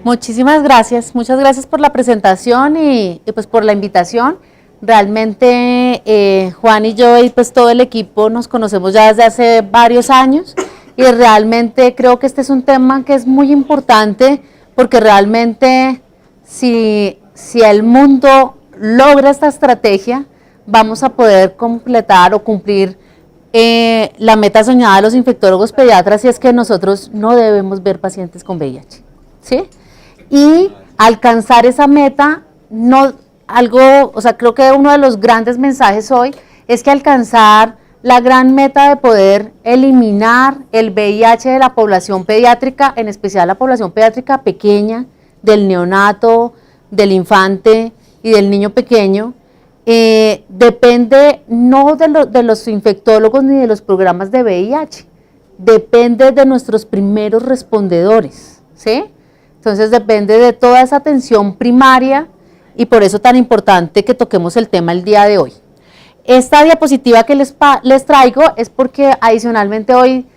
Muchísimas gracias, muchas gracias por la presentación y pues por la invitación. Realmente Juan y yo y pues todo el equipo nos conocemos ya desde hace varios años y realmente creo que este es un tema que es muy importante porque realmente si el mundo logra esta estrategia, vamos a poder completar o cumplir la meta soñada de los infectólogos pediatras, y es que nosotros no debemos ver pacientes con VIH, ¿sí? Y alcanzar esa meta, creo que uno de los grandes mensajes hoy es que alcanzar la gran meta de poder eliminar el VIH de la población pediátrica, en especial la población pediátrica pequeña, del neonato, del infante y del niño pequeño, depende no de los infectólogos ni de los programas de VIH, depende de nuestros primeros respondedores, ¿sí? Entonces depende de toda esa atención primaria y por eso tan importante que toquemos el tema el día de hoy. Esta diapositiva que les traigo es porque adicionalmente hoy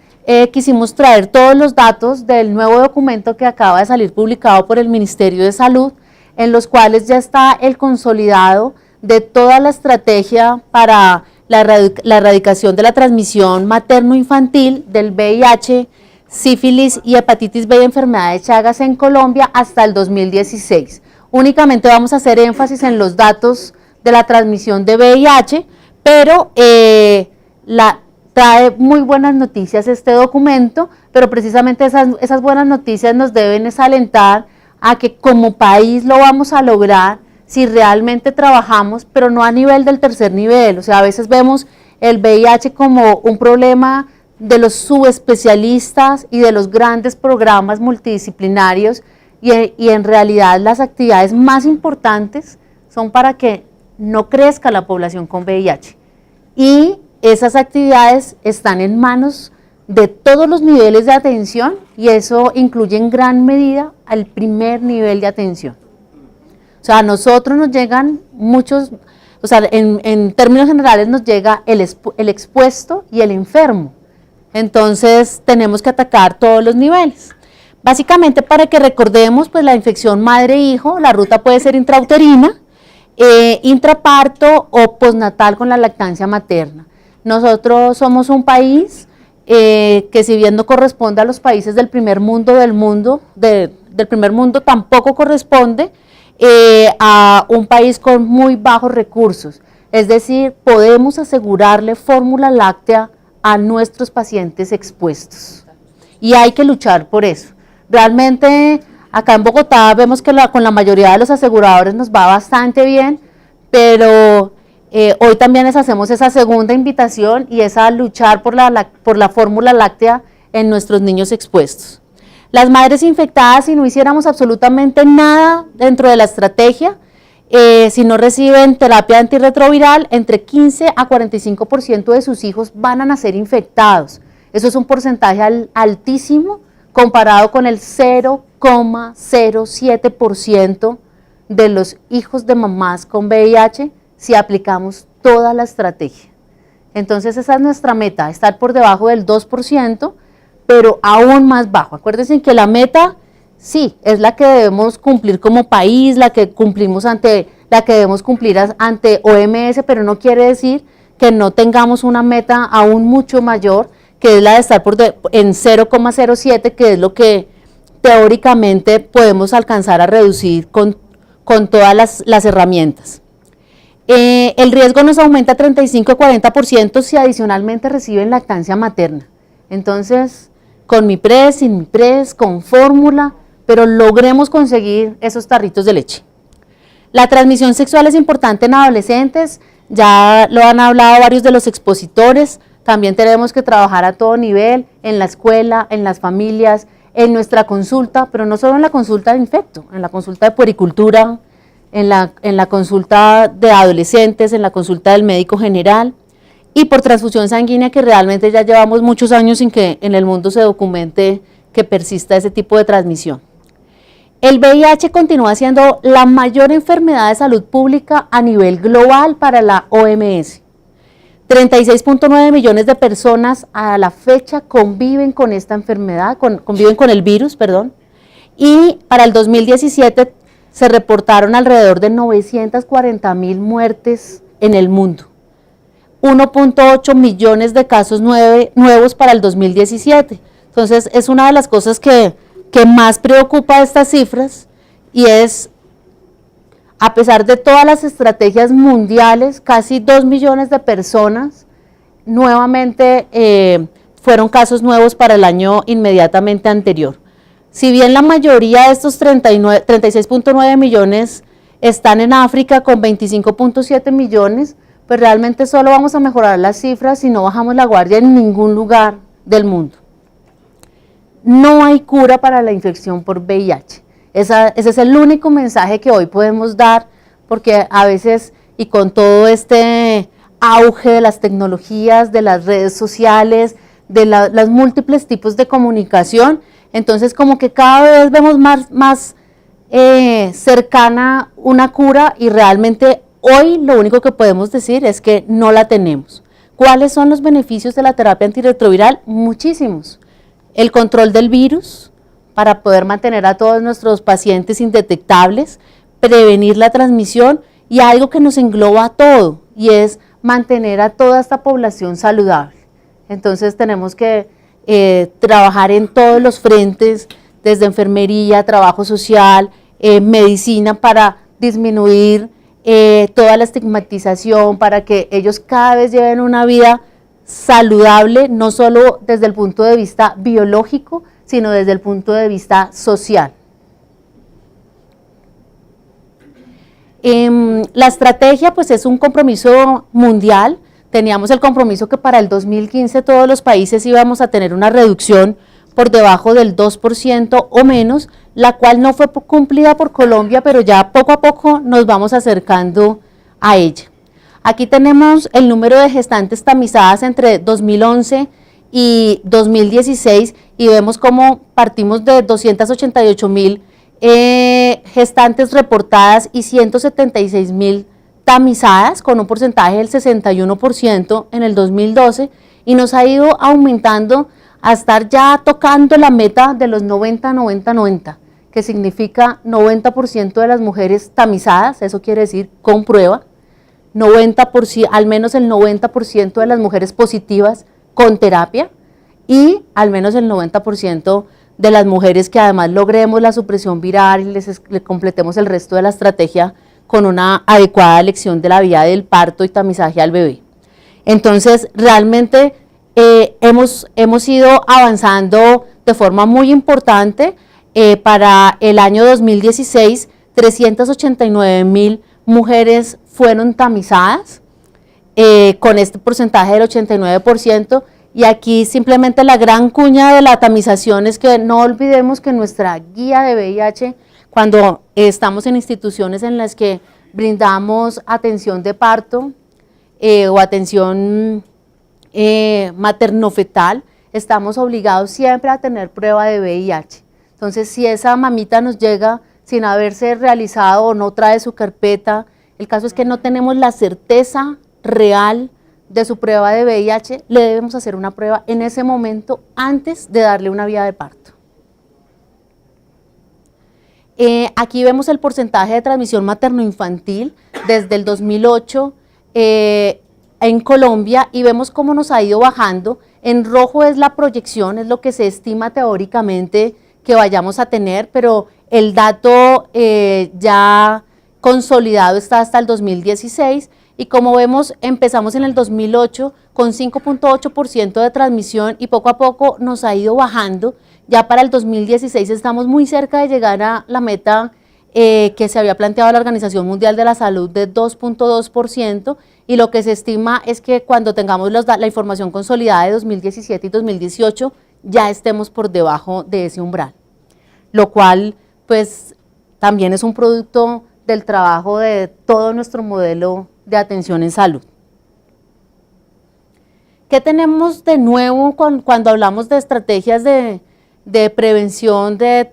quisimos traer todos los datos del nuevo documento que acaba de salir publicado por el Ministerio de Salud, en los cuales ya está el consolidado de toda la estrategia para la erradicación de la transmisión materno-infantil del VIH, sífilis y hepatitis B y enfermedad de Chagas en Colombia hasta el 2016. Únicamente vamos a hacer énfasis en los datos de la transmisión de VIH, pero trae muy buenas noticias este documento, pero precisamente esas buenas noticias nos deben alentar a que como país lo vamos a lograr si realmente trabajamos, pero no a nivel del tercer nivel. O sea, a veces vemos el VIH como un problema de los subespecialistas y de los grandes programas multidisciplinarios y en realidad las actividades más importantes son para que no crezca la población con VIH y esas actividades están en manos de todos los niveles de atención y eso incluye en gran medida al primer nivel de atención. O sea, a nosotros nos llegan muchos, o sea, en términos generales nos llega el expuesto y el enfermo. Entonces tenemos que atacar todos los niveles. Básicamente para que recordemos, pues la infección madre-hijo, la ruta puede ser intrauterina, intraparto o postnatal con la lactancia materna. Nosotros somos un país que si bien no corresponde a los países del primer mundo del primer mundo, tampoco corresponde a un país con muy bajos recursos. Es decir, podemos asegurarle fórmula láctea a nuestros pacientes expuestos y hay que luchar por eso. Realmente acá en Bogotá vemos que con la mayoría de los aseguradores nos va bastante bien, pero hoy también les hacemos esa segunda invitación y es a luchar por la fórmula láctea en nuestros niños expuestos. Las madres infectadas, si no hiciéramos absolutamente nada dentro de la estrategia, si no reciben terapia antirretroviral, entre 15 a 45% de sus hijos van a nacer infectados. Eso es un porcentaje altísimo comparado con el 0,07% de los hijos de mamás con VIH si aplicamos toda la estrategia. Entonces esa es nuestra meta, estar por debajo del 2%, pero aún más bajo. Acuérdense que la meta sí, es la que debemos cumplir como país, la que debemos cumplir ante OMS, pero no quiere decir que no tengamos una meta aún mucho mayor, que es la de estar en 0,07, que es lo que teóricamente podemos alcanzar a reducir con todas las herramientas. El riesgo nos aumenta 35 a 40% si adicionalmente reciben lactancia materna. Entonces, con MIPRES, sin MIPRES, con fórmula, pero logremos conseguir esos tarritos de leche. La transmisión sexual es importante en adolescentes, ya lo han hablado varios de los expositores, también tenemos que trabajar a todo nivel, en la escuela, en las familias, en nuestra consulta, pero no solo en la consulta de infecto, en la consulta de puericultura, en la consulta de adolescentes, en la consulta del médico general, y por transfusión sanguínea, que realmente ya llevamos muchos años sin que en el mundo se documente que persista ese tipo de transmisión. El VIH continúa siendo la mayor enfermedad de salud pública a nivel global para la OMS. 36.9 millones de personas a la fecha conviven con esta enfermedad, conviven con el virus, perdón, y para el 2017 se reportaron alrededor de 940.000 muertes en el mundo. 1.8 millones de casos nuevos para el 2017. Entonces, es una de las cosas que más preocupa estas cifras, y es, a pesar de todas las estrategias mundiales, casi 2 millones de personas nuevamente fueron casos nuevos para el año inmediatamente anterior. Si bien la mayoría de estos 36.9 millones están en África con 25.7 millones, pues realmente solo vamos a mejorar las cifras si no bajamos la guardia en ningún lugar del mundo. No hay cura para la infección por VIH. Ese es el único mensaje que hoy podemos dar, porque a veces, y con todo este auge de las tecnologías, de las redes sociales, de los múltiples tipos de comunicación, entonces como que cada vez vemos más cercana una cura, y realmente hoy lo único que podemos decir es que no la tenemos. ¿Cuáles son los beneficios de la terapia antirretroviral? Muchísimos. El control del virus, para poder mantener a todos nuestros pacientes indetectables, prevenir la transmisión, y algo que nos engloba a todo, y es mantener a toda esta población saludable. Entonces tenemos que trabajar en todos los frentes, desde enfermería, trabajo social, medicina, para disminuir toda la estigmatización, para que ellos cada vez lleven una vida saludable, no solo desde el punto de vista biológico, sino desde el punto de vista social. La estrategia pues es un compromiso mundial. Teníamos el compromiso que para el 2015 todos los países íbamos a tener una reducción por debajo del 2% o menos, la cual no fue cumplida por Colombia, pero ya poco a poco nos vamos acercando a ella. Aquí tenemos el número de gestantes tamizadas entre 2011 y 2016, y vemos cómo partimos de 288.000 gestantes reportadas y 176.000 tamizadas, con un porcentaje del 61% en el 2012, y nos ha ido aumentando a estar ya tocando la meta de los 90-90-90, que significa 90% de las mujeres tamizadas, eso quiere decir con prueba, 90%, al menos el 90% de las mujeres positivas con terapia, y al menos el 90% de las mujeres que además logremos la supresión viral y le completemos el resto de la estrategia con una adecuada elección de la vía del parto y tamizaje al bebé. Entonces, realmente hemos ido avanzando de forma muy importante. Para el año 2016, 389.000 mujeres fueron tamizadas, con este porcentaje del 89%, y aquí simplemente la gran cuña de la tamización es que no olvidemos que nuestra guía de VIH, cuando estamos en instituciones en las que brindamos atención de parto o atención materno-fetal, estamos obligados siempre a tener prueba de VIH. Entonces, si esa mamita nos llega sin haberse realizado o no trae su carpeta, el caso es que no tenemos la certeza real de su prueba de VIH, le debemos hacer una prueba en ese momento antes de darle una vía de parto. Aquí vemos el porcentaje de transmisión materno-infantil desde el 2008 en Colombia, y vemos cómo nos ha ido bajando. En rojo es la proyección, es lo que se estima teóricamente que vayamos a tener, pero el dato ya consolidado está hasta el 2016, y como vemos empezamos en el 2008 con 5.8% de transmisión, y poco a poco nos ha ido bajando. Ya para el 2016 estamos muy cerca de llegar a la meta que se había planteado la Organización Mundial de la Salud de 2.2%, y lo que se estima es que cuando tengamos la información consolidada de 2017 y 2018 ya estemos por debajo de ese umbral, lo cual pues también es un producto del trabajo de todo nuestro modelo de atención en salud. ¿Qué tenemos de nuevo cuando hablamos de estrategias de prevención de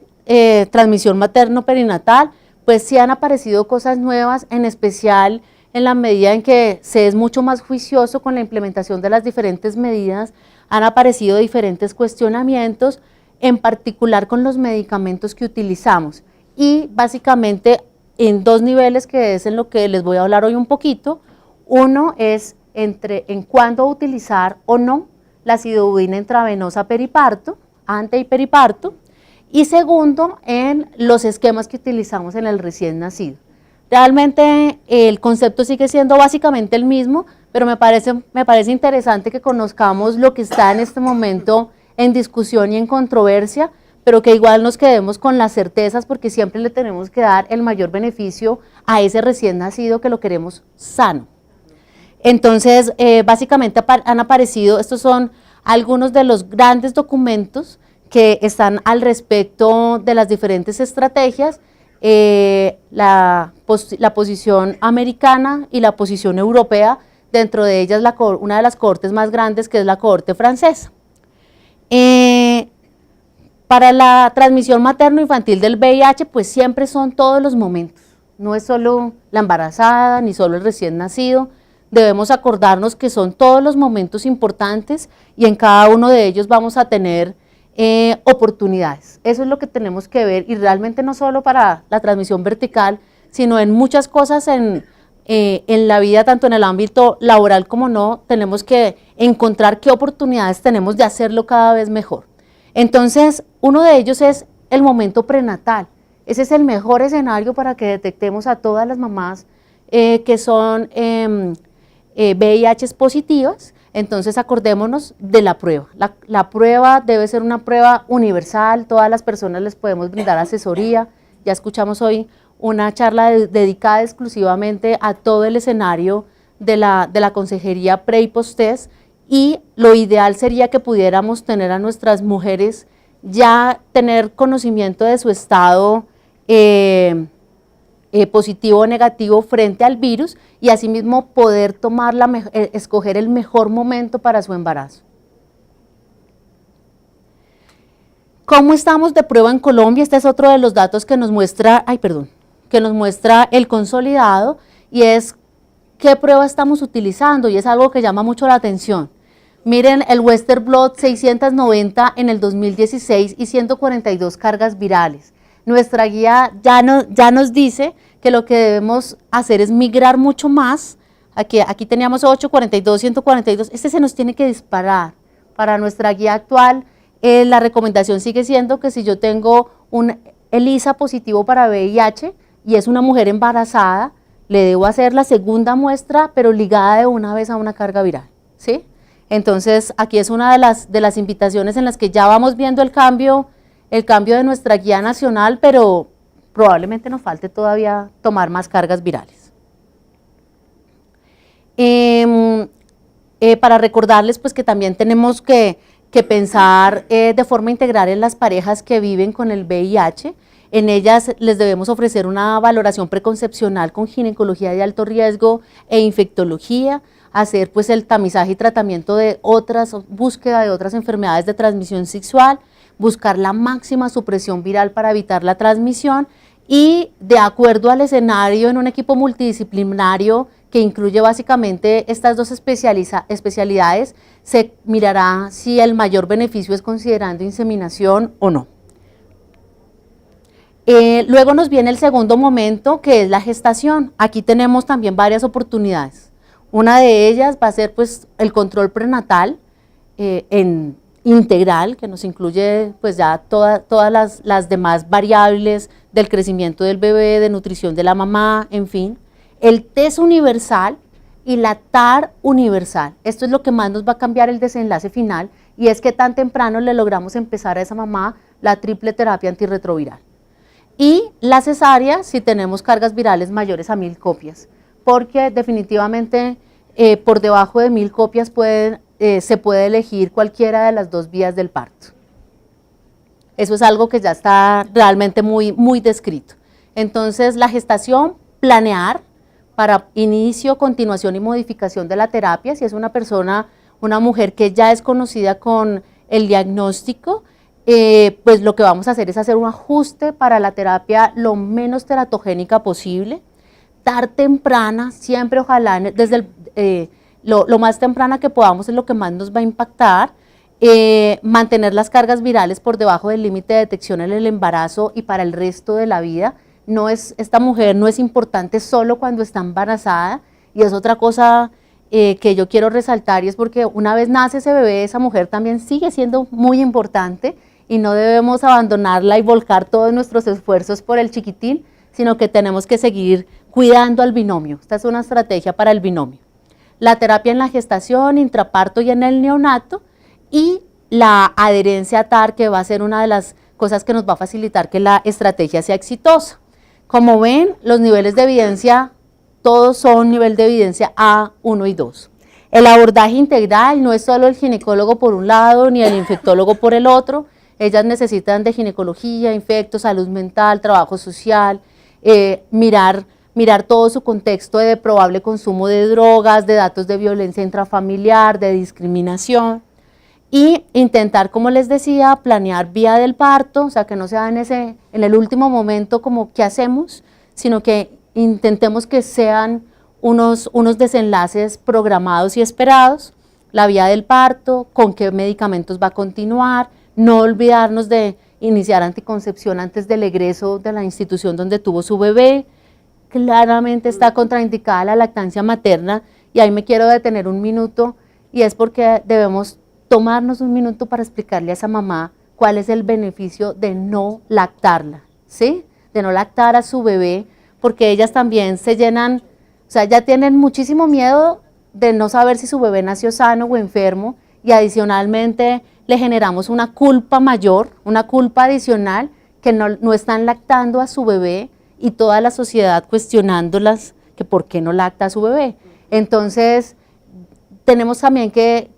transmisión materno-perinatal? Pues sí han aparecido cosas nuevas, en especial en la medida en que se es mucho más juicioso con la implementación de las diferentes medidas. Han aparecido diferentes cuestionamientos, en particular con los medicamentos que utilizamos y básicamente en dos niveles que es en lo que les voy a hablar hoy un poquito. Uno es en cuándo utilizar o no la sidobudina intravenosa periparto, ante y periparto, y segundo en los esquemas que utilizamos en el recién nacido. Realmente el concepto sigue siendo básicamente el mismo, pero me parece interesante que conozcamos lo que está en este momento en discusión y en controversia, pero que igual nos quedemos con las certezas porque siempre le tenemos que dar el mayor beneficio a ese recién nacido que lo queremos sano. Entonces, básicamente han aparecido, estos son algunos de los grandes documentos que están al respecto de las diferentes estrategias, la posición americana y la posición europea, dentro de ellas una de las cohortes más grandes que es la cohorte francesa. Para la transmisión materno-infantil del VIH, pues siempre son todos los momentos, no es solo la embarazada ni solo el recién nacido, debemos acordarnos que son todos los momentos importantes y en cada uno de ellos vamos a tener oportunidades. Eso es lo que tenemos que ver y realmente no solo para la transmisión vertical, sino en muchas cosas en la vida, tanto en el ámbito laboral como no, tenemos que encontrar qué oportunidades tenemos de hacerlo cada vez mejor. Entonces, uno de ellos es el momento prenatal. Ese es el mejor escenario para que detectemos a todas las mamás que son VIH positivas. Entonces acordémonos de la prueba. La prueba debe ser una prueba universal, todas las personas les podemos brindar asesoría. Ya escuchamos hoy una charla dedicada exclusivamente a todo el escenario de la consejería pre y post test, y lo ideal sería que pudiéramos tener a nuestras mujeres ya tener conocimiento de su estado positivo o negativo frente al virus y asimismo poder escoger el mejor momento para su embarazo. ¿Cómo estamos de prueba en Colombia? Este es otro de los datos que nos muestra, que nos muestra el consolidado, y es qué prueba estamos utilizando, y es algo que llama mucho la atención. Miren el Western Blot, 690 en el 2016 y 142 cargas virales. Nuestra guía ya nos dice que lo que debemos hacer es migrar mucho más. Aquí teníamos 8, 42, 142, este se nos tiene que disparar. Para nuestra guía actual, la recomendación sigue siendo que si yo tengo un ELISA positivo para VIH y es una mujer embarazada, le debo hacer la segunda muestra, pero ligada de una vez a una carga viral, ¿sí? Entonces, aquí es una de las invitaciones en las que ya vamos viendo el cambio de nuestra guía nacional, pero probablemente nos falte todavía tomar más cargas virales. Para recordarles pues que también tenemos que pensar de forma integral en las parejas que viven con el VIH. En ellas les debemos ofrecer una valoración preconcepcional con ginecología de alto riesgo e infectología, hacer pues el tamizaje y tratamiento de búsqueda de otras enfermedades de transmisión sexual, buscar la máxima supresión viral para evitar la transmisión y de acuerdo al escenario en un equipo multidisciplinario que incluye básicamente estas dos especialidades, se mirará si el mayor beneficio es considerando inseminación o no. Luego nos viene el segundo momento, que es la gestación. Aquí tenemos también varias oportunidades. Una de ellas va a ser pues el control prenatal en integral, que nos incluye pues ya todas las demás variables del crecimiento del bebé, de nutrición de la mamá, en fin. El test universal y la TAR universal. Esto es lo que más nos va a cambiar el desenlace final, y es que tan temprano le logramos empezar a esa mamá la triple terapia antirretroviral. Y la cesárea si tenemos cargas virales mayores a 1000 copias, porque definitivamente por debajo de 1000 copias se puede elegir cualquiera de las dos vías del parto. Eso es algo que ya está realmente muy descrito. Entonces, la gestación, planear para inicio, continuación y modificación de la terapia. Si es una mujer que ya es conocida con el diagnóstico, pues lo que vamos a hacer es hacer un ajuste para la terapia lo menos teratogénica posible. TAR temprana, siempre ojalá desde lo más temprana que podamos es lo que más nos va a impactar. mantener las cargas virales por debajo del límite de detección en el embarazo y para el resto de la vida. Esta mujer no es importante solo cuando está embarazada, y es otra cosa que yo quiero resaltar, y es porque una vez nace ese bebé, esa mujer también sigue siendo muy importante y no debemos abandonarla y volcar todos nuestros esfuerzos por el chiquitín, sino que tenemos que seguir cuidando al binomio. Esta es una estrategia para el binomio. La terapia en la gestación, intraparto y en el neonato, y la adherencia a TAR, que va a ser una de las cosas que nos va a facilitar que la estrategia sea exitosa. Como ven, los niveles de evidencia, todos son nivel de evidencia A, 1 y 2. El abordaje integral no es solo el ginecólogo por un lado, ni el infectólogo por el otro. Ellas necesitan de ginecología, infecto, salud mental, trabajo social, mirar todo su contexto de probable consumo de drogas, de datos de violencia intrafamiliar, de discriminación, y intentar, como les decía, planear vía del parto, o sea, que no sea en el último momento como qué hacemos, sino que intentemos que sean unos desenlaces programados y esperados, la vía del parto, con qué medicamentos va a continuar, no olvidarnos de iniciar anticoncepción antes del egreso de la institución donde tuvo su bebé. Claramente está contraindicada la lactancia materna, y ahí me quiero detener un minuto, y es porque debemos tomarnos un minuto para explicarle a esa mamá cuál es el beneficio de no lactarla, ¿sí? De no lactar a su bebé, porque ellas también se llenan, o sea, ya tienen muchísimo miedo de no saber si su bebé nació sano o enfermo, y adicionalmente le generamos una culpa mayor, una culpa adicional, que no están lactando a su bebé, y toda la sociedad cuestionándolas que por qué no lacta a su bebé. Entonces, tenemos también que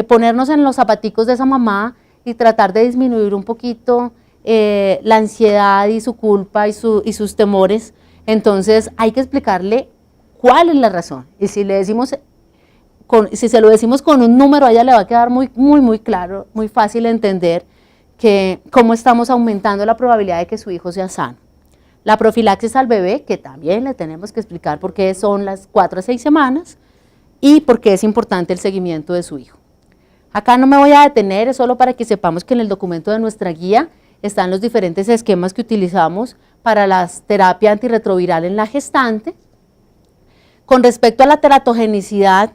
ponernos en los zapaticos de esa mamá y tratar de disminuir un poquito la ansiedad y su culpa y sus temores. Entonces, hay que explicarle cuál es la razón, y si se lo decimos con un número, a ella le va a quedar muy claro, muy fácil entender cómo estamos aumentando la probabilidad de que su hijo sea sano. La profilaxis al bebé, que también le tenemos que explicar por qué son las 4 a 6 semanas y por qué es importante el seguimiento de su hijo. Acá no me voy a detener, es solo para que sepamos que en el documento de nuestra guía están los diferentes esquemas que utilizamos para la terapia antirretroviral en la gestante. Con respecto a la teratogenicidad,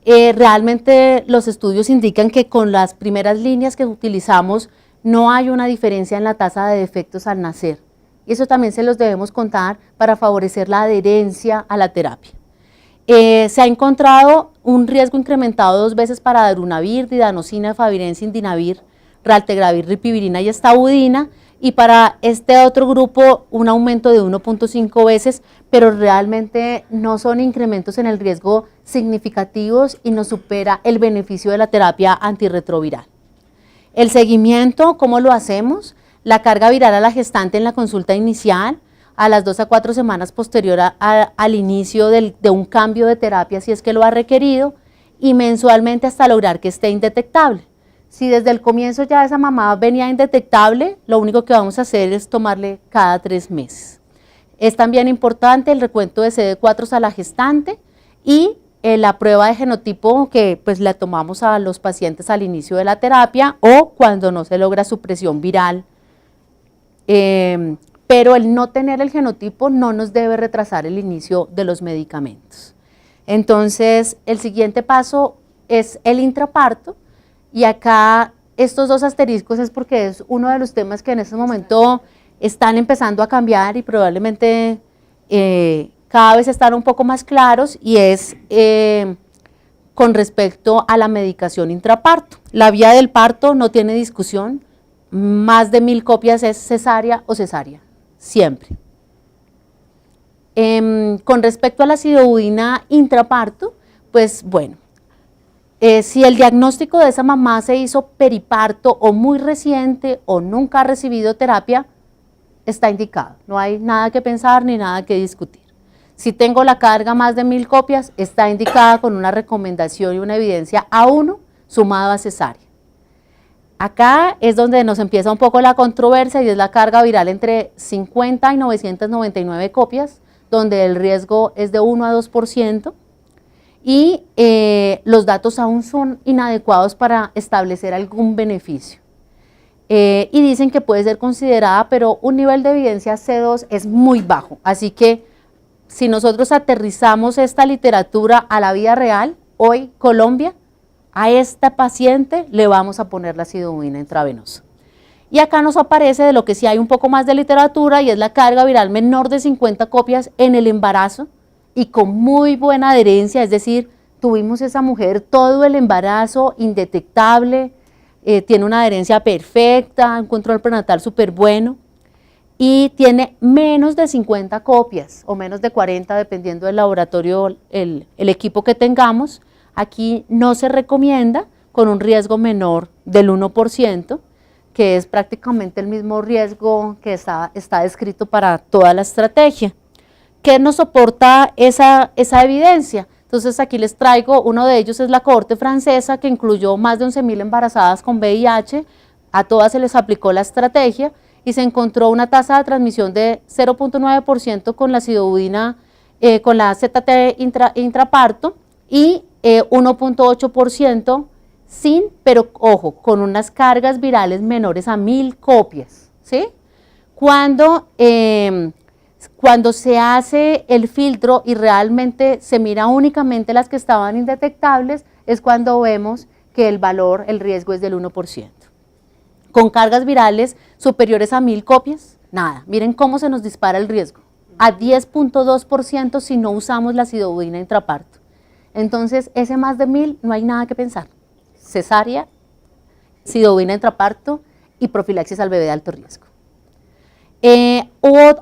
realmente los estudios indican que con las primeras líneas que utilizamos no hay una diferencia en la tasa de defectos al nacer. Y eso también se los debemos contar para favorecer la adherencia a la terapia. Se ha encontrado un riesgo incrementado 2 veces para darunavir, didanosina, efavirenz, indinavir, raltegravir, ripivirina y estabudina, y para este otro grupo un aumento de 1.5 veces, pero realmente no son incrementos en el riesgo significativos y nos supera el beneficio de la terapia antirretroviral. El seguimiento, ¿cómo lo hacemos? La carga viral a la gestante en la consulta inicial, a las 2 a 4 semanas posterior al inicio de un cambio de terapia si es que lo ha requerido, y mensualmente hasta lograr que esté indetectable. Si desde el comienzo ya esa mamá venía indetectable, lo único que vamos a hacer es tomarle cada 3 meses. Es también importante el recuento de CD4 a la gestante y la prueba de genotipo que pues la tomamos a los pacientes al inicio de la terapia o cuando no se logra supresión viral. Pero el no tener el genotipo no nos debe retrasar el inicio de los medicamentos. Entonces, el siguiente paso es el intraparto, y acá estos 2 asteriscos es porque es uno de los temas que en este momento están empezando a cambiar y probablemente cada vez están un poco más claros, y es con respecto a la medicación intraparto. La vía del parto no tiene discusión, más de 1000 copias es cesárea o cesárea, siempre. Con respecto a la acidobudina intraparto, pues bueno, si el diagnóstico de esa mamá se hizo periparto o muy reciente o nunca ha recibido terapia, está indicado, no hay nada que pensar ni nada que discutir. Si tengo la carga más de 1000 copias, está indicada con una recomendación y una evidencia A1 sumado a cesárea. Acá es donde nos empieza un poco la controversia, y es la carga viral entre 50 y 999 copias, donde el riesgo es de 1 a 2%, y los datos aún son inadecuados para establecer algún beneficio. Y dicen que puede ser considerada, pero un nivel de evidencia C2 es muy bajo, así que si nosotros aterrizamos esta literatura a la vida real, hoy Colombia, a esta paciente le vamos a poner la sidobudina intravenosa. Y acá nos aparece de lo que sí hay un poco más de literatura y es la carga viral menor de 50 copias en el embarazo y con muy buena adherencia, es decir, tuvimos esa mujer todo el embarazo indetectable, tiene una adherencia perfecta, un control prenatal súper bueno y tiene menos de 50 copias o menos de 40 dependiendo del laboratorio, el equipo que tengamos. Aquí no se recomienda con un riesgo menor del 1%, que es prácticamente el mismo riesgo que está descrito para toda la estrategia. ¿Qué nos soporta esa evidencia? Entonces aquí les traigo, uno de ellos es la cohorte francesa que incluyó más de 11.000 embarazadas con VIH, a todas se les aplicó la estrategia y se encontró una tasa de transmisión de 0.9% con la sidobudina, con la ZT intraparto y 1.8% sin, pero ojo, con unas cargas virales menores a 1.000 copias, ¿sí? Cuando se hace el filtro y realmente se mira únicamente las que estaban indetectables, es cuando vemos que el valor, el riesgo es del 1%. Con cargas virales superiores a 1.000 copias, nada. Miren cómo se nos dispara el riesgo. A 10.2% si no usamos la sidobudina intraparto. Entonces, ese más de 1.000 no hay nada que pensar. Cesárea, sidobudina intraparto y profilaxis al bebé de alto riesgo.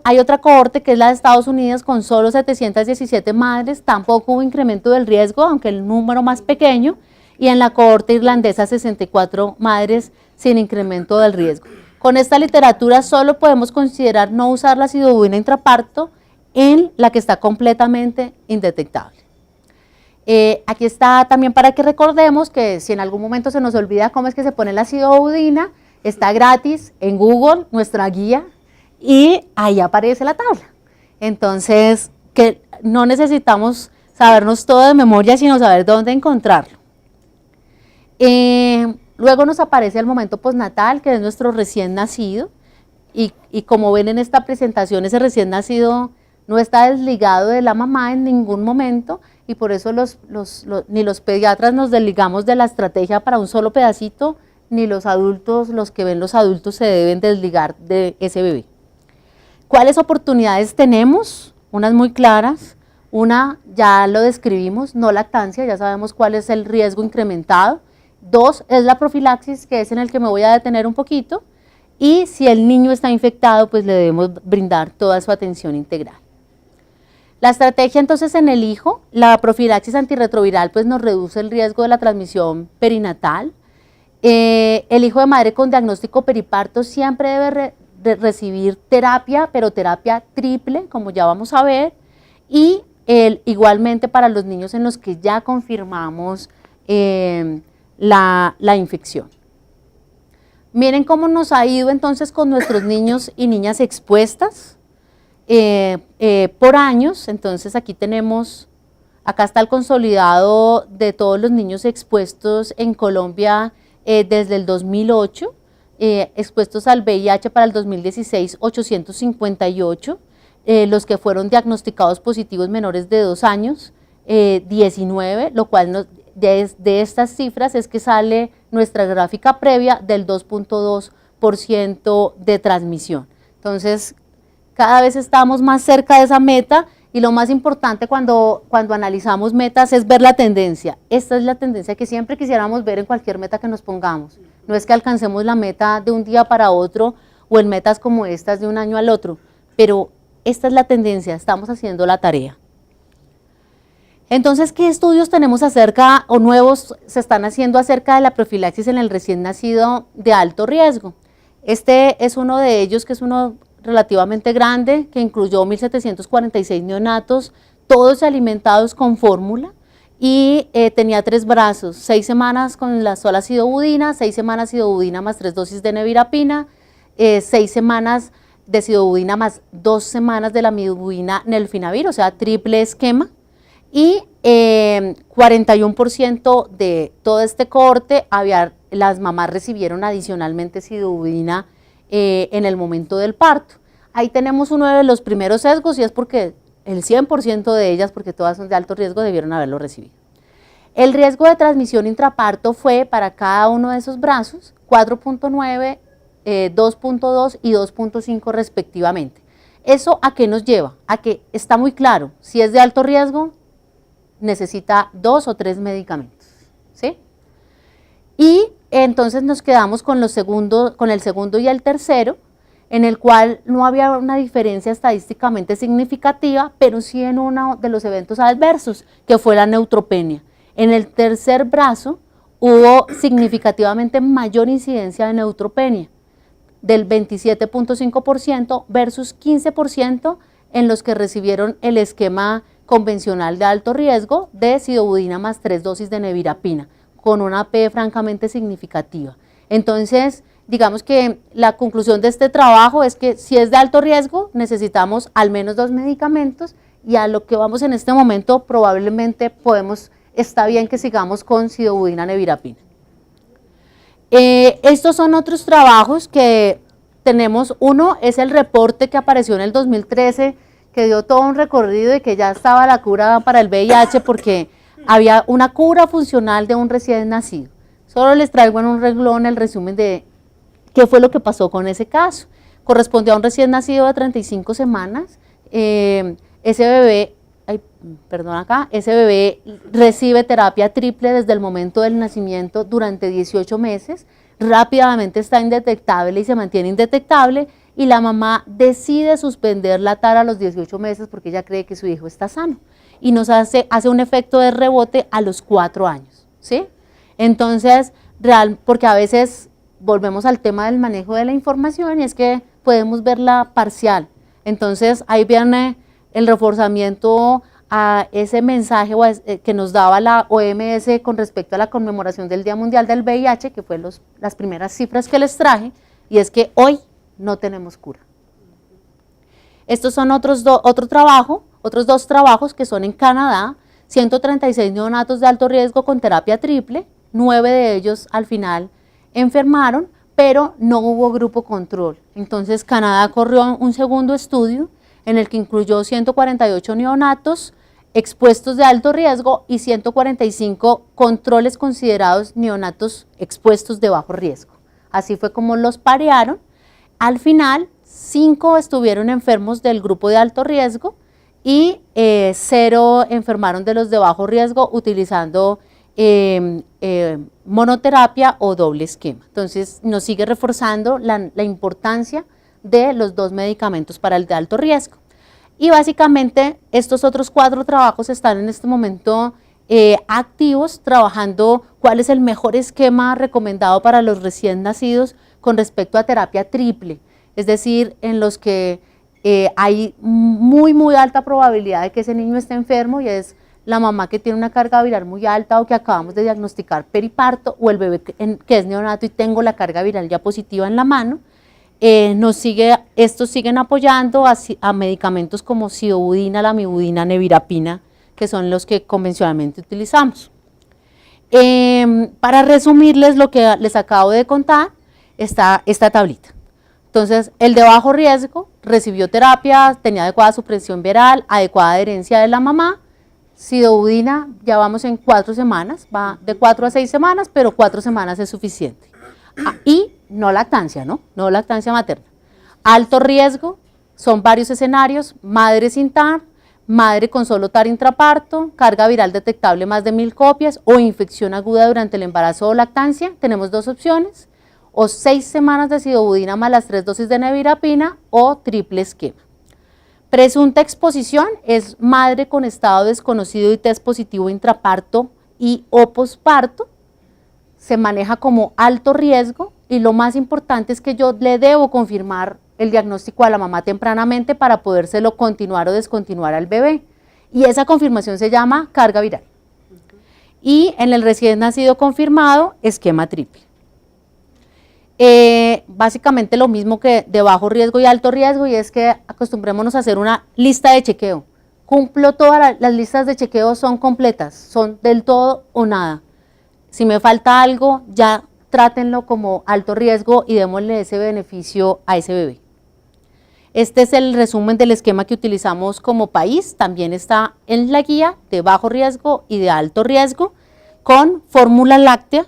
Hay otra cohorte que es la de Estados Unidos con solo 717 madres, tampoco hubo incremento del riesgo, aunque el número más pequeño, y en la cohorte irlandesa 64 madres sin incremento del riesgo. Con esta literatura solo podemos considerar no usar la sidobudina intraparto en la que está completamente indetectable. Aquí está también para que recordemos que si en algún momento se nos olvida cómo es que se pone la sidobudina, está gratis en Google, nuestra guía, y ahí aparece la tabla. Entonces, que no necesitamos sabernos todo de memoria, sino saber dónde encontrarlo. Luego nos aparece el momento postnatal, que es nuestro recién nacido, y como ven en esta presentación, ese recién nacido no está desligado de la mamá en ningún momento, y por eso ni los pediatras nos desligamos de la estrategia para un solo pedacito, ni los adultos, los que ven los adultos se deben desligar de ese bebé. ¿Cuáles oportunidades tenemos? Unas muy claras, una ya lo describimos, no lactancia, ya sabemos cuál es el riesgo incrementado. 2 es la profilaxis, que es en el que me voy a detener un poquito, y si el niño está infectado, pues le debemos brindar toda su atención integral. La estrategia entonces en el hijo, la profilaxis antirretroviral pues nos reduce el riesgo de la transmisión perinatal. El hijo de madre con diagnóstico periparto siempre debe recibir terapia, pero terapia triple, como ya vamos a ver, y igualmente para los niños en los que ya confirmamos la infección. Miren cómo nos ha ido entonces con nuestros niños y niñas expuestas por años. Entonces aquí tenemos, acá está el consolidado de todos los niños expuestos en Colombia desde el 2008, expuestos al VIH para el 2016, 858, los que fueron diagnosticados positivos menores de 2 años, 19, lo cual de estas cifras es que sale nuestra gráfica previa del 2.2% de transmisión. Entonces, cada vez estamos más cerca de esa meta y lo más importante cuando analizamos metas es ver la tendencia. Esta es la tendencia que siempre quisiéramos ver en cualquier meta que nos pongamos. No es que alcancemos la meta de un día para otro o en metas como estas de un año al otro, pero esta es la tendencia, estamos haciendo la tarea. Entonces, ¿qué estudios tenemos acerca o nuevos se están haciendo acerca de la profilaxis en el recién nacido de alto riesgo? Este es uno de ellos, que es uno relativamente grande, que incluyó 1.746 neonatos, todos alimentados con fórmula, y tenía 3 brazos, 6 semanas con la sola sidobudina, 6 semanas sidobudina más 3 dosis de nevirapina, 6 semanas de sidobudina más 2 semanas de la midobudina nelfinavir, o sea, triple esquema, y 41% de todo este cohorte, las mamás recibieron adicionalmente sidobudina en el momento del parto. Ahí tenemos uno de los primeros sesgos y es porque el 100% de ellas, porque todas son de alto riesgo, debieron haberlo recibido. El riesgo de transmisión intraparto fue para cada uno de esos brazos 4.9, 2.2 y 2.5 respectivamente. ¿Eso a qué nos lleva? A que está muy claro, si es de alto riesgo, necesita 2 o 3 medicamentos, ¿sí? Y entonces nos quedamos con el segundo y el tercero, en el cual no había una diferencia estadísticamente significativa, pero sí en uno de los eventos adversos, que fue la neutropenia. En el tercer brazo hubo significativamente mayor incidencia de neutropenia, del 27.5% versus 15% en los que recibieron el esquema convencional de alto riesgo de sidobudina más 3 dosis de nevirapina, con una P francamente significativa. Entonces, digamos que la conclusión de este trabajo es que si es de alto riesgo, necesitamos al menos 2 medicamentos y a lo que vamos en este momento probablemente está bien que sigamos con sidobudina nevirapina. Estos son otros trabajos que tenemos. Uno es el reporte que apareció en el 2013, que dio todo un recorrido de que ya estaba la cura para el VIH porque había una cura funcional de un recién nacido. Solo les traigo en un renglón el resumen de qué fue lo que pasó con ese caso. Correspondió a un recién nacido de 35 semanas. Ese bebé recibe terapia triple desde el momento del nacimiento durante 18 meses, rápidamente está indetectable y se mantiene indetectable, y la mamá decide suspender la tara a los 18 meses porque ella cree que su hijo está sano, y nos hace un efecto de rebote a los 4 años, ¿sí? Entonces, porque a veces volvemos al tema del manejo de la información y es que podemos verla parcial. Entonces, ahí viene el reforzamiento a ese mensaje que nos daba la OMS con respecto a la conmemoración del Día Mundial del VIH, que fue las primeras cifras que les traje, y es que hoy no tenemos cura. Estos son otros dos trabajos que son en Canadá, 136 neonatos de alto riesgo con terapia triple, 9 de ellos al final enfermaron, pero no hubo grupo control. Entonces Canadá corrió un segundo estudio en el que incluyó 148 neonatos expuestos de alto riesgo y 145 controles considerados neonatos expuestos de bajo riesgo. Así fue como los parearon. Al final, 5 estuvieron enfermos del grupo de alto riesgo y 0 enfermaron de los de bajo riesgo utilizando monoterapia o doble esquema. Entonces, nos sigue reforzando la importancia de los 2 medicamentos para el de alto riesgo. Y básicamente estos otros 4 trabajos están en este momento activos, trabajando cuál es el mejor esquema recomendado para los recién nacidos con respecto a terapia triple, es decir, en los que hay muy alta probabilidad de que ese niño esté enfermo, y es la mamá que tiene una carga viral muy alta o que acabamos de diagnosticar periparto, o el bebé que es neonato y tengo la carga viral ya positiva en la mano. Estos siguen apoyando a medicamentos como sidobudina, lamivudina, nevirapina, que son los que convencionalmente utilizamos. Para resumirles lo que les acabo de contar, está esta tablita. Entonces, el de bajo riesgo recibió terapia, tenía adecuada supresión viral, adecuada adherencia de la mamá. Sidobudina, ya vamos en 4 semanas, va de 4 a 6 semanas, pero 4 semanas es suficiente. Y no lactancia, ¿no? No lactancia materna. Alto riesgo, son varios escenarios: madre sin TAR, madre con solo TAR intraparto, carga viral detectable más de 1000 copias o infección aguda durante el embarazo o lactancia. Tenemos 2 opciones: o 6 semanas de sidobudina más las 3 dosis de nevirapina o triple esquema. Presunta exposición es madre con estado desconocido y test positivo intraparto y o posparto. Se maneja como alto riesgo, y lo más importante es que yo le debo confirmar el diagnóstico a la mamá tempranamente para podérselo continuar o descontinuar al bebé, y esa confirmación se llama carga viral. Y en el recién nacido confirmado, esquema triple. Básicamente lo mismo que de bajo riesgo y alto riesgo, y es que acostumbrémonos a hacer una lista de chequeo. cumplo todas las listas de chequeo, son completas, son del todo o nada. Si me falta algo, ya trátenlo como alto riesgo y démosle ese beneficio a ese bebé. Este es el resumen del esquema que utilizamos como país, también está en la guía de bajo riesgo y de alto riesgo, con fórmula láctea,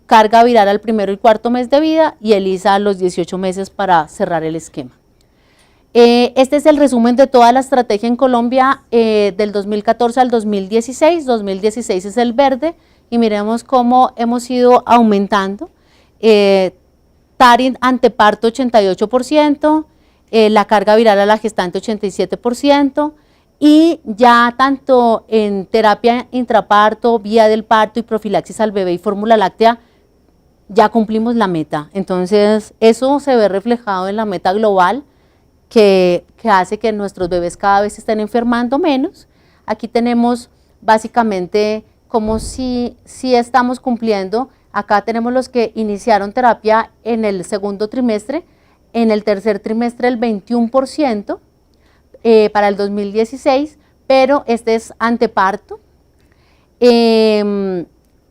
carga viral al primero y cuarto mes de vida y ELISA a los 18 meses para cerrar el esquema. Este es el resumen de toda la estrategia en Colombia del 2014 al 2016, 2016 es el verde y miremos cómo hemos ido aumentando, TARI anteparto 88%, la carga viral a la gestante 87%, y ya tanto en terapia intraparto, vía del parto y profilaxis al bebé y fórmula láctea, ya cumplimos la meta. Entonces eso se ve reflejado en la meta global que hace que nuestros bebés cada vez estén enfermando menos. Aquí tenemos básicamente como si estamos cumpliendo. Acá tenemos los que iniciaron terapia en el segundo trimestre, en el tercer trimestre el 21% para el 2016, pero este es anteparto.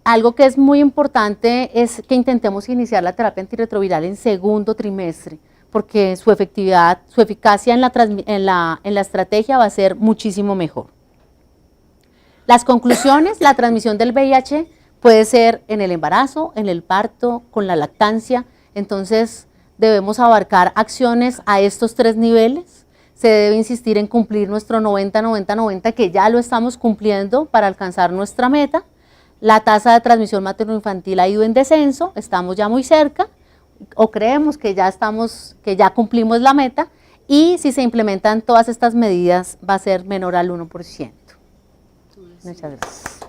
Algo que es muy importante es que intentemos iniciar la terapia antirretroviral en segundo trimestre, porque su efectividad, su eficacia en la estrategia va a ser muchísimo mejor. Las conclusiones: la transmisión del VIH puede ser en el embarazo, en el parto, con la lactancia, entonces debemos abarcar acciones a estos 3 niveles. Se debe insistir en cumplir nuestro 90-90-90, que ya lo estamos cumpliendo para alcanzar nuestra meta. La tasa de transmisión materno-infantil ha ido en descenso, estamos ya muy cerca, o creemos que ya cumplimos la meta, y si se implementan todas estas medidas va a ser menor al 1%. Muchas gracias.